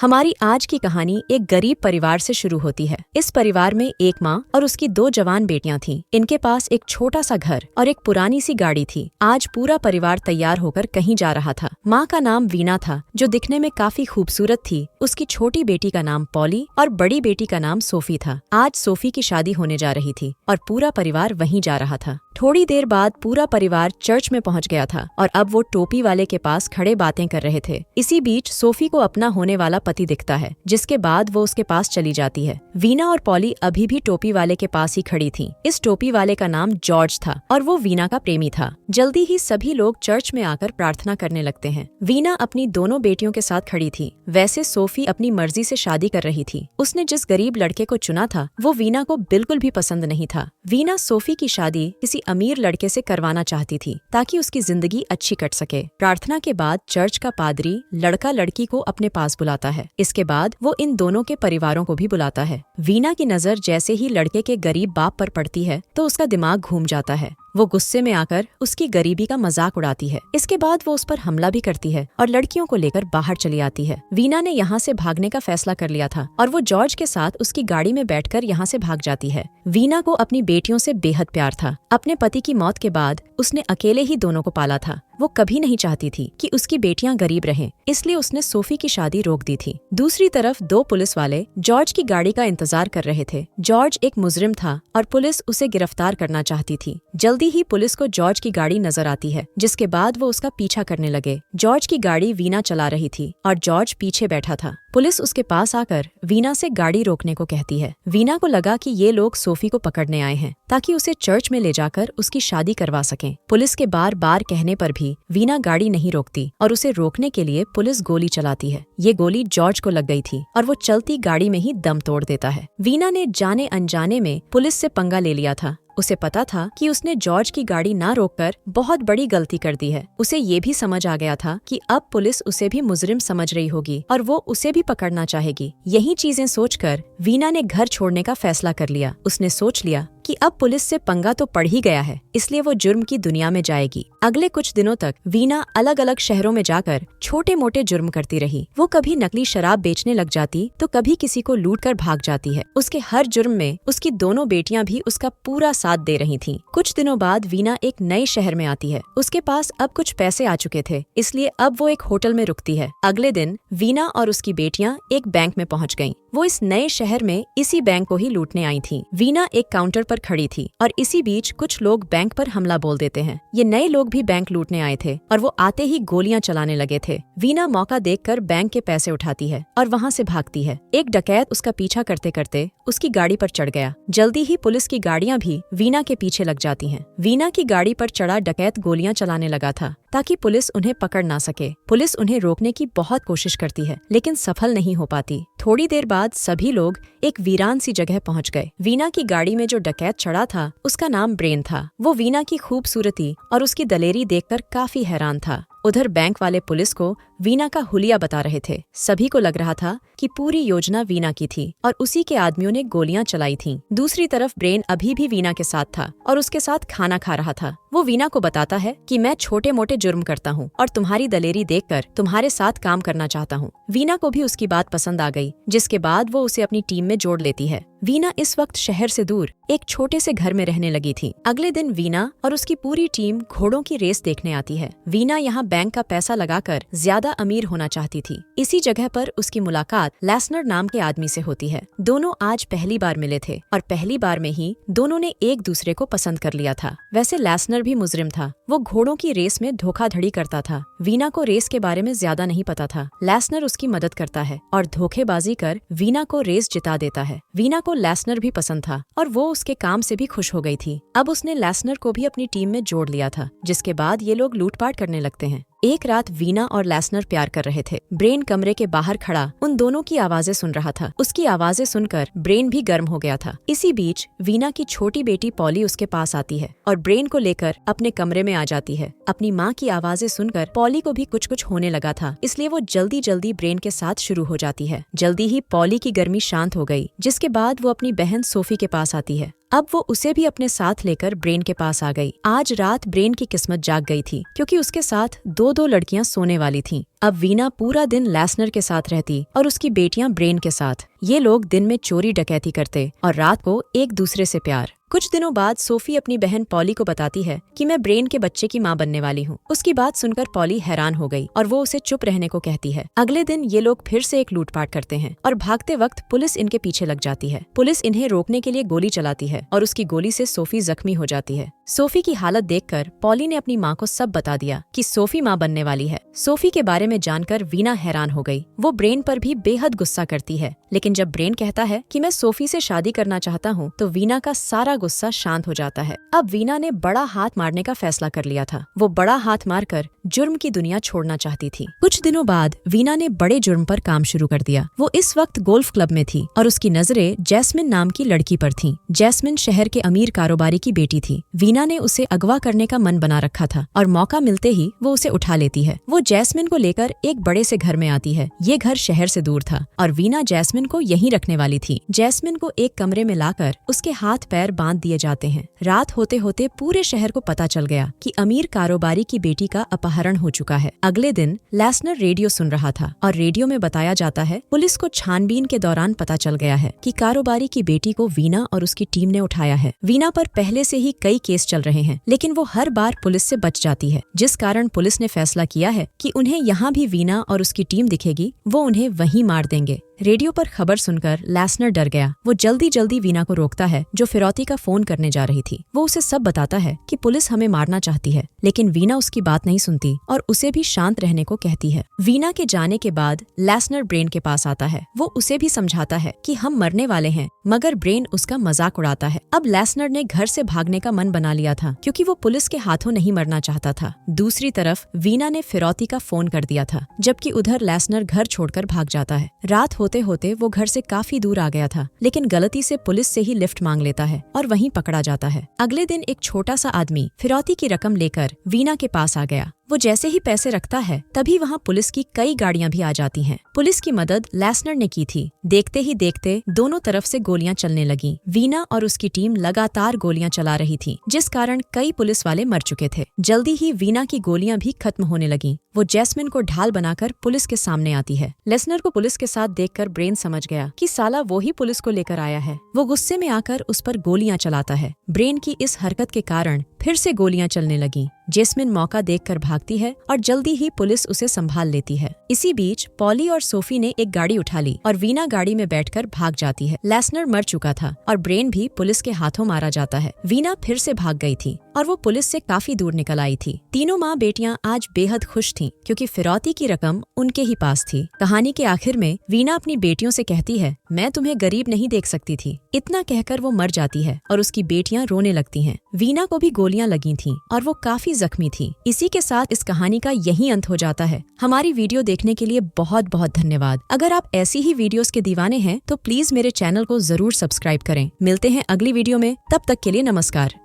हमारी आज की कहानी एक गरीब परिवार से शुरू होती है। इस परिवार में एक माँ और उसकी 2 जवान बेटियां थीं। इनके पास एक छोटा सा घर और एक पुरानी सी गाड़ी थी। आज पूरा परिवार तैयार होकर कहीं जा रहा था। माँ का नाम वीना था, जो दिखने में काफी खूबसूरत थी। उसकी छोटी बेटी का नाम पॉली और बड़ी बेटी का नाम सोफी था। आज सोफी की शादी होने जा रही थी और पूरा परिवार वहीं जा रहा था। थोड़ी देर बाद पूरा परिवार चर्च में पहुंच गया था और अब वो टोपी वाले के पास खड़े बातें कर रहे थे। इसी बीच सोफी को अपना होने वाला पति दिखता है, जिसके बाद वो उसके पास चली जाती है। वीना और पॉली अभी भी टोपी वाले के पास ही खड़ी थीं। इस टोपी वाले का नाम जॉर्ज था और वो वीना का प्रेमी था। जल्दी ही सभी लोग चर्च में आकर प्रार्थना करने लगते हैं। वीना अपनी दोनों बेटियों के साथ खड़ी थी। वैसे सोफी अपनी मर्जी से शादी कर रही थी। उसने जिस गरीब लड़के को चुना था वो वीना को बिल्कुल भी पसंद नहीं था। वीना सोफी की शादी किसी अमीर लड़के से करवाना चाहती थी ताकि उसकी जिंदगी अच्छी कट सके। प्रार्थना के बाद चर्च का पादरी लड़का लड़की को अपने पास बुलाता है। इसके बाद वो इन दोनों के परिवारों को भी बुलाता है। वीना की नजर जैसे ही लड़के के गरीब बाप पर पड़ती है तो उसका दिमाग घूम जाता है। वो गुस्से में आकर उसकी गरीबी का मजाक उड़ाती है। इसके बाद वो उस पर हमला भी करती है और लड़कियों को लेकर बाहर चली आती है। वीना ने यहाँ से भागने का फैसला कर लिया था और वो जॉर्ज के साथ उसकी गाड़ी में बैठकर यहाँ से भाग जाती है। वीना को अपनी बेटियों से बेहद प्यार था। अपने पति की मौत के बाद उसने अकेले ही दोनों को पाला था। वो कभी नहीं चाहती थी कि उसकी बेटियां गरीब रहें, इसलिए उसने सोफी की शादी रोक दी थी। दूसरी तरफ 2 पुलिस वाले जॉर्ज की गाड़ी का इंतजार कर रहे थे। जॉर्ज एक मुजरिम था और पुलिस उसे गिरफ्तार करना चाहती थी। जल्दी ही पुलिस को जॉर्ज की गाड़ी नजर आती है, जिसके बाद वो उसका पीछा करने लगे। जॉर्ज की गाड़ी वीना चला रही थी और जॉर्ज पीछे बैठा था। पुलिस उसके पास आकर वीना से गाड़ी रोकने को कहती है। वीना को लगा कि ये लोग सोफी को पकड़ने आए हैं ताकि उसे चर्च में ले जाकर उसकी शादी करवा सकें। पुलिस के बार बार कहने पर भी वीना गाड़ी नहीं रोकती और उसे रोकने के लिए पुलिस गोली चलाती है। ये गोली जॉर्ज को लग गई थी और वो चलती गाड़ी में ही दम तोड़ देता है। वीना ने जाने अनजाने में पुलिस से पंगा ले लिया था। उसे पता था कि उसने जॉर्ज की गाड़ी ना रोककर बहुत बड़ी गलती कर दी है। उसे ये भी समझ आ गया था कि अब पुलिस उसे भी मुजरिम समझ रही होगी और वो उसे भी पकड़ना चाहेगी। यही चीजें सोचकर वीना ने घर छोड़ने का फैसला कर लिया। उसने सोच लिया कि अब पुलिस से पंगा तो पड़ ही गया है, इसलिए वो जुर्म की दुनिया में जाएगी। अगले कुछ दिनों तक वीना अलग अलग शहरों में जाकर छोटे मोटे जुर्म करती रही। वो कभी नकली शराब बेचने लग जाती तो कभी किसी को लूट कर भाग जाती है। उसके हर जुर्म में उसकी दोनों बेटियां भी उसका पूरा साथ दे रही थीं। कुछ दिनों बाद वीना एक नए शहर में आती है। उसके पास अब कुछ पैसे आ चुके थे, इसलिए अब वो एक होटल में रुकती है। अगले दिन वीना और उसकी बेटियां एक बैंक में पहुंच गईं। वो इस नए शहर में इसी बैंक को ही लूटने आई थीं। वीना एक काउंटर पर खड़ी थी और इसी बीच कुछ लोग बैंक पर हमला बोल देते हैं। ये नए लोग भी बैंक लूटने आए थे और वो आते ही गोलियां चलाने लगे थे। वीना मौका देखकर बैंक के पैसे उठाती है और वहाँ से भागती है। एक डकैत उसका पीछा करते करते उसकी गाड़ी पर चढ़ गया। जल्दी ही पुलिस की गाड़ियां भी वीना के पीछे लग जाती हैं। वीना की गाड़ी पर चढ़ा डकैत गोलियां चलाने लगा था ताकि पुलिस उन्हें पकड़ ना सके। पुलिस उन्हें रोकने की बहुत कोशिश करती है, लेकिन सफल नहीं हो पाती। थोड़ी देर बाद सभी लोग एक वीरान सी जगह पहुंच गए। वीना की गाड़ी में जो डकैत चढ़ा था उसका नाम ब्रेन था। वो वीना की खूबसूरती और उसकी दलेरी देखकर काफी हैरान था। उधर बैंक वाले पुलिस को वीना का हुलिया बता रहे थे। सभी को लग रहा था कि पूरी योजना वीना की थी और उसी के आदमियों ने गोलियां चलाई थीं। दूसरी तरफ ब्रेन अभी भी वीना के साथ था और उसके साथ खाना खा रहा था। वो वीना को बताता है कि मैं छोटे मोटे जुर्म करता हूँ और तुम्हारी दलेरी देखकर तुम्हारे साथ काम करना चाहता हूँ। वीना को भी उसकी बात पसंद आ गई, जिसके बाद वो उसे अपनी टीम में जोड़ लेती है। वीना इस वक्त शहर से दूर एक छोटे से घर में रहने लगी थी। अगले दिन वीना और उसकी पूरी टीम घोड़ों की रेस देखने आती है। वीना यहाँ बैंक का पैसा लगाकर ज्यादा अमीर होना चाहती थी। इसी जगह पर उसकी मुलाकात लेसनर नाम के आदमी से होती है। दोनों आज पहली बार मिले थे और पहली बार में ही दोनों ने एक दूसरे को पसंद कर लिया था। वैसे लेसनर भी मुजरिम था। वो घोड़ों की रेस में धोखाधड़ी करता था। वीना को रेस के बारे में ज्यादा नहीं पता था। लेसनर उसकी मदद करता है और धोखेबाजी कर वीना को रेस जिता देता है। वीना को लेसनर भी पसंद था और वो उसके काम से भी खुश हो गई थी। अब उसने लेसनर को भी अपनी टीम में जोड़ लिया था, जिसके बाद ये लोग लूटपाट करने लगते हैं। एक रात वीना और लेसनर प्यार कर रहे थे। ब्रेन कमरे के बाहर खड़ा उन दोनों की आवाजें सुन रहा था। उसकी आवाजें सुनकर ब्रेन भी गर्म हो गया था। इसी बीच वीना की छोटी बेटी पॉली उसके पास आती है और ब्रेन को लेकर अपने कमरे में आ जाती है। अपनी माँ की आवाजें सुनकर पॉली को भी कुछ कुछ होने लगा था, इसलिए वो जल्दी जल्दी ब्रेन के साथ शुरू हो जाती है। जल्दी ही पॉली की गर्मी शांत हो गई, जिसके बाद वो अपनी बहन सोफी के पास आती है। अब वो उसे भी अपने साथ लेकर ब्रेन के पास आ गई। आज रात ब्रेन की किस्मत जाग गई थी, क्योंकि उसके साथ दो लड़कियां सोने वाली थीं। अब वीना पूरा दिन लेसनर के साथ रहती और उसकी बेटियां ब्रेन के साथ। ये लोग दिन में चोरी डकैती करते और रात को एक दूसरे से प्यार। कुछ दिनों बाद सोफी अपनी बहन पॉली को बताती है कि मैं ब्रेन के बच्चे की माँ बनने वाली हूँ। उसकी बात सुनकर पॉली हैरान हो गई और वो उसे चुप रहने को कहती है। अगले दिन ये लोग फिर से एक लूटपाट करते हैं और भागते वक्त पुलिस इनके पीछे लग जाती है। पुलिस इन्हें रोकने के लिए गोली चलाती है और उसकी गोली से सोफी जख्मी हो जाती है। सोफी की हालत देखकर पॉली ने अपनी माँ को सब बता दिया कि सोफी माँ बनने वाली है। सोफी के बारे में जानकर वीना हैरान हो गई। वो ब्रेन पर भी बेहद गुस्सा करती है, लेकिन जब ब्रेन कहता है कि मैं सोफी से शादी करना चाहता हूँ तो वीना का सारा गुस्सा शांत हो जाता है। अब वीना ने बड़ा हाथ मारने का फैसला कर लिया था। वो बड़ा हाथ मारकर जुर्म की दुनिया छोड़ना चाहती थी। कुछ दिनों बाद वीना ने बड़े जुर्म पर काम शुरू कर दिया। वो इस वक्त गोल्फ क्लब में थी और उसकी नजरें जैस्मिन नाम की लड़की पर थीं। जैस्मिन शहर के अमीर कारोबारी की बेटी थी। वीना ने उसे अगवा करने का मन बना रखा था और मौका मिलते ही वो उसे उठा लेती है। वो जैस्मिन को लेकर एक बड़े से घर में आती है। ये घर शहर से दूर था और वीना जैस्मिन को यहीं रखने वाली थी। जैस्मिन को एक कमरे में लाकर उसके हाथ पैर बांध दिए जाते हैं। रात होते होते पूरे शहर को पता चल गया कि अमीर कारोबारी की बेटी का अपहरण हो चुका है। अगले दिन लेसनर रेडियो सुन रहा था और रेडियो में बताया जाता है पुलिस को छानबीन के दौरान पता चल गया है कि कारोबारी की बेटी को वीना और उसकी टीम ने उठाया है। वीना पर पहले से ही कई केस चल रहे हैं, लेकिन वो हर बार पुलिस से बच जाती है, जिस कारण पुलिस ने फैसला किया है कि उन्हें यहाँ भी वीना और उसकी टीम दिखेगी वो उन्हें वहीं मार देंगे। रेडियो पर खबर सुनकर लेसनर डर गया। वो जल्दी जल्दी वीना को रोकता है जो फिरौती का फोन करने जा रही थी। वो उसे सब बताता है कि पुलिस हमें मारना चाहती है, लेकिन वीना उसकी बात नहीं सुनती और उसे भी शांत रहने को कहती है। वीना के जाने के बाद लेसनर ब्रेन के पास आता है। वो उसे भी समझाता है कि हम मरने वाले हैं, मगर ब्रेन उसका मजाक उड़ाता है। अब लेसनर ने घर से भागने का मन बना लिया था क्योंकि वो पुलिस के हाथों नहीं मरना चाहता था। दूसरी तरफ वीना ने फिरौती का फोन कर दिया था, जबकि उधर लेसनर घर छोड़कर भाग जाता है। रात होते होते वो घर से काफी दूर आ गया था, लेकिन गलती से पुलिस से ही लिफ्ट मांग लेता है और वहीं पकड़ा जाता है। अगले दिन एक छोटा सा आदमी फिरौती की रकम लेकर वीना के पास आ गया। वो जैसे ही पैसे रखता है तभी वहाँ पुलिस की कई गाड़ियाँ भी आ जाती हैं। पुलिस की मदद लेसनर ने की थी। देखते ही देखते दोनों तरफ से गोलियां चलने लगी। वीना और उसकी टीम लगातार गोलियां चला रही थी, जिस कारण कई पुलिस वाले मर चुके थे। जल्दी ही वीना की गोलियां भी खत्म होने लगी। वो जैस्मिन को ढाल बनाकर पुलिस के सामने आती है। लेसनर को पुलिस के साथ देखकर ब्रेन समझ गया कि साला वो ही पुलिस को लेकर आया है। वो गुस्से में आकर उस पर गोलियां चलाता है। ब्रेन की इस हरकत के कारण फिर से गोलियां चलने लगी। जैस्मिन मौका देखकर भागती है और जल्दी ही पुलिस उसे संभाल लेती है। इसी बीच पॉली और सोफी ने एक गाड़ी उठा ली और वीना गाड़ी में बैठकर भाग जाती है। लेसनर मर चुका था और ब्रेन भी पुलिस के हाथों मारा जाता है। वीना फिर से भाग गई थी और वो पुलिस से काफी दूर निकल आई थी। तीनों माँ बेटियां आज बेहद खुश थीं क्योंकि फिरौती की रकम उनके ही पास थी। कहानी के आखिर में वीना अपनी बेटियों से कहती है, मैं तुम्हें गरीब नहीं देख सकती थी। इतना कहकर वो मर जाती है और उसकी बेटियां रोने लगती हैं। वीना को भी गोलियां लगी थीं और वो काफी जख्मी थी। इसी के साथ इस कहानी का यही अंत हो जाता है। हमारी वीडियो देखने के लिए बहुत बहुत धन्यवाद। अगर आप ऐसी ही वीडियोस के दीवाने हैं तो प्लीज मेरे चैनल को जरूर सब्सक्राइब करें। मिलते हैं अगली वीडियो में, तब तक के लिए नमस्कार।